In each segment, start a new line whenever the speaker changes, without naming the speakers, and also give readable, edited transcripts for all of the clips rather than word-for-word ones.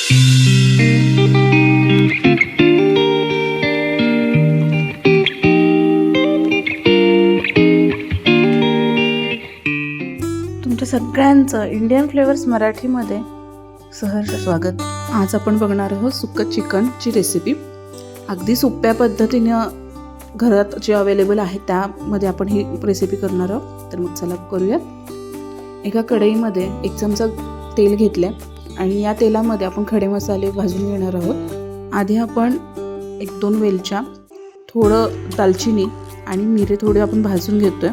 तुमच्या सगळ्यांचं Indian flavours मराठीमध्ये सहर्ष स्वागत. आज आपण बघणार आहोत सुक्कं चिकनची रेसिपी. अगदी सोप्या पद्धतीनं घरात जे अवेलेबल आहे त्यामध्ये आपण ही रेसिपी करणार आहोत. तर मग चला करूयात. एका कढईमध्ये 1 चमचा तेल घेतलं आणि या तेलामध्ये आपण खडे मसाले भाजून घेणार आहोत. आधी आपण 1-2 वेलच्या, थोडं दालचिनी आणि मिरे थोडे आपण भाजून घेतोय.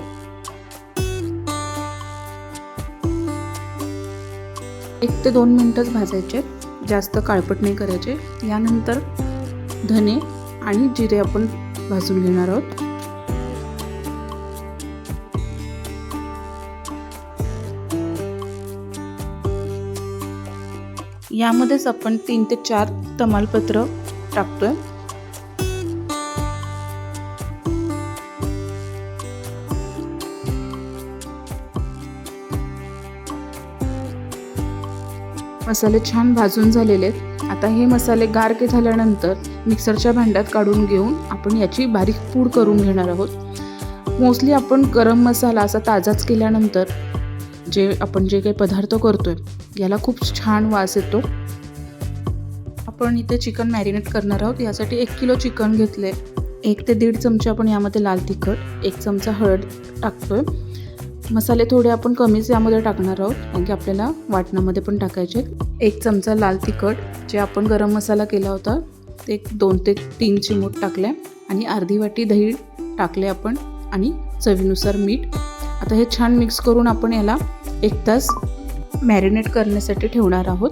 1 ते 2 मिनिटच भाजायचे, जास्त काळपट नाही करायचे. यानंतर धने आणि जिरे आपण भाजून घेणार आहोत. यामध्येच आपण 3 ते 4 तमालपत्र टाकतोय. मसाले छान भाजून झालेले आहेत. आता हे मसाले गार झाल्यानंतर मिक्सरच्या भांड्यात काढून घेऊन आपण याची बारीक पूड करून घेणार आहोत. मोस्टली आपण गरम मसाला असा ताजाच केल्यानंतर जे काही पदार्थ करतोय याला खूप छान वास येतो. आपण इथे चिकन मॅरिनेट करणार आहोत. यासाठी 1 किलो चिकन घेतले. 1 ते 1.5 चमचे आपण यामध्ये लाल तिखट, 1 चमचा हळद टाकतोय. मसाले थोडे आपण कमीच यामध्ये टाकणार आहोत कारण की आपल्याला वाटणामध्ये पण टाकायचे. 1 चमचा लाल तिखट जे आपण गरम मसाला केला होता ते 2 ते 3 चिमूट टाकले आणि अर्धी वाटी दही टाकले आपण आणि चवीनुसार मीठ. आता हे छान मिक्स करून आपण याला 1 तास मॅरिनेट करण्यासाठी ठेवणार आहोत.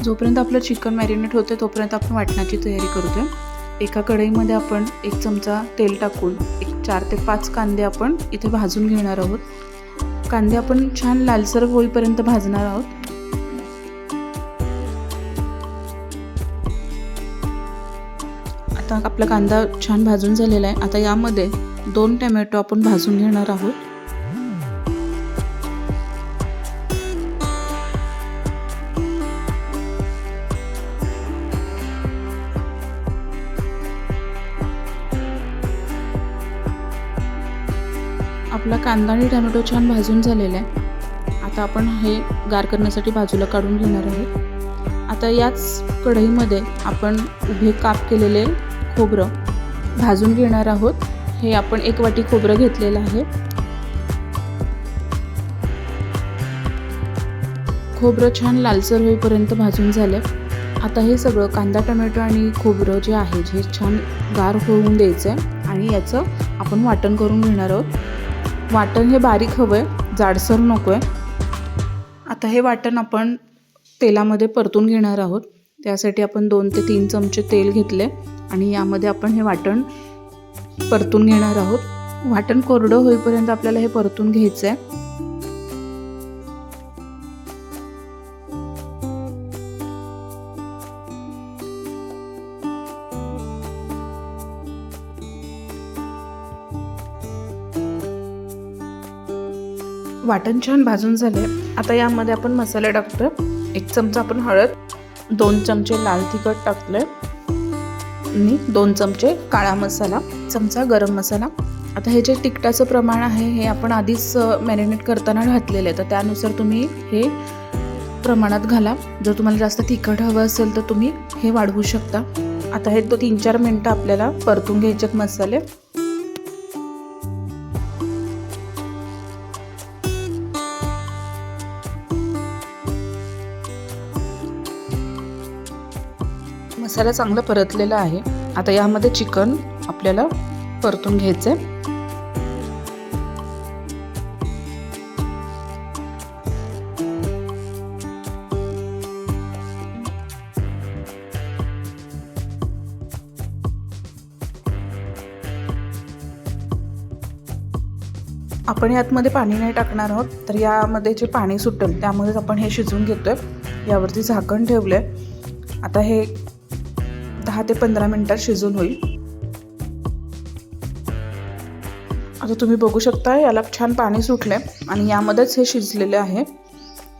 जोपर्यंत आपलं चिकन मॅरिनेट होते तोपर्यंत आपण वाटणाची तयारी करतोय. एका कढईमध्ये आपण 1 चमचा तेल टाकून 4 ते 5 कांदे आपण इथे भाजून घेणार आहोत. कांदे आपण छान लालसर होईपर्यंत भाजणार आहोत. आता आपला कांदा छान भाजून झालेला आहे. आता यामध्ये 2 टोमॅटो आपण भाजून घेणार आहोत. आपला कांदा आणि टोमॅटो छान भाजून झालेला आहे. आता आपण हे गार करण्यासाठी बाजूला काढून घेणार आहोत. आता याच कढईमध्ये आपण उभे काप केलेले खोबरं भाजून घेणार आहोत. हे आपण 1 वाटी खोबरं घेतलेलं आहे. खोबरं छान लालसर होईपर्यंत भाजून झालं. आता हे सगळं कांदा, टोमॅटो आणि खोबरं जे आहे हे छान गार होऊन द्यायचं आहे आणि याचं आपण वाटण करून घेणार आहोत. वाटण हे बारीक हवं आहे, जाडसर नको आहे. आता हे वाटण आपण तेलामध्ये परतून घेणार आहोत. त्यासाठी आपण 2 ते 3 चमचे तेल घेतले आणि यामध्ये आपण हे वाटण परतून घेणार आहोत. वाटण कोरडं होईपर्यंत आपल्याला हे परतून घ्यायचं आहे. वाटण छान भाजून झाले. आता यामध्ये आपण मसाले टाकतोय. 1 चमचा आपण हळद, 2 चमचे लाल तिखट टाकले आणि 2 चमचे काळा मसाला, चमचा गरम मसाला. आता हे जे तिखटाचं प्रमाण आहे हे आपण आधीच मॅरिनेट करताना घातलेलं आहे, तर त्यानुसार तुम्ही हे प्रमाणात घाला. जर तुम्हाला जास्त तिखट हवं असेल तर तुम्ही हे वाढवू शकता. आता हे 3-4 मिनटं आपल्याला परतून घ्यायचे मसाले. मसाला चांगला परतलेला आहे. आता यामध्ये चिकन आपल्याला परतून घ्यायचं आहे. आपण यातमध्ये पाणी नाही टाकणार आहोत, तर यामध्ये जे पाणी सुटेल त्यामध्येच आपण हे शिजवून घेतोय. यावरती झाकण ठेवलं आहे. आता हे 10 ते 15 मिनटात शिजून होईल. आता तुम्ही बघू शकता याला छान पाणी सुटलं आहे आणि यामध्येच हे शिजलेले आहे.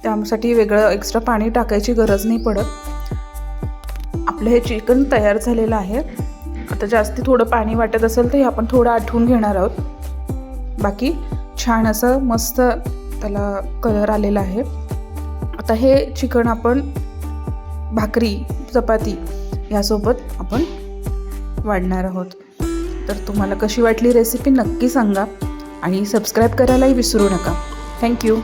त्यासाठी वेगळं एक्स्ट्रा पाणी टाकायची गरज नाही पडत. आपलं हे चिकन तयार झालेलं आहे. आता जास्ती थोडं पाणी वाटत असेल तर आपण थोडं आटवून घेणार आहोत. बाकी छान असं मस्त त्याला कलर आलेला आहे. आता हे चिकन आपण भाकरी चपाती यासोबत आपण वाढणार आहोत. तर तुम्हाला कशी वाटली रेसिपी नक्की सांगा आणि सबस्क्राईब करायलाही विसरू नका. थँक्यू.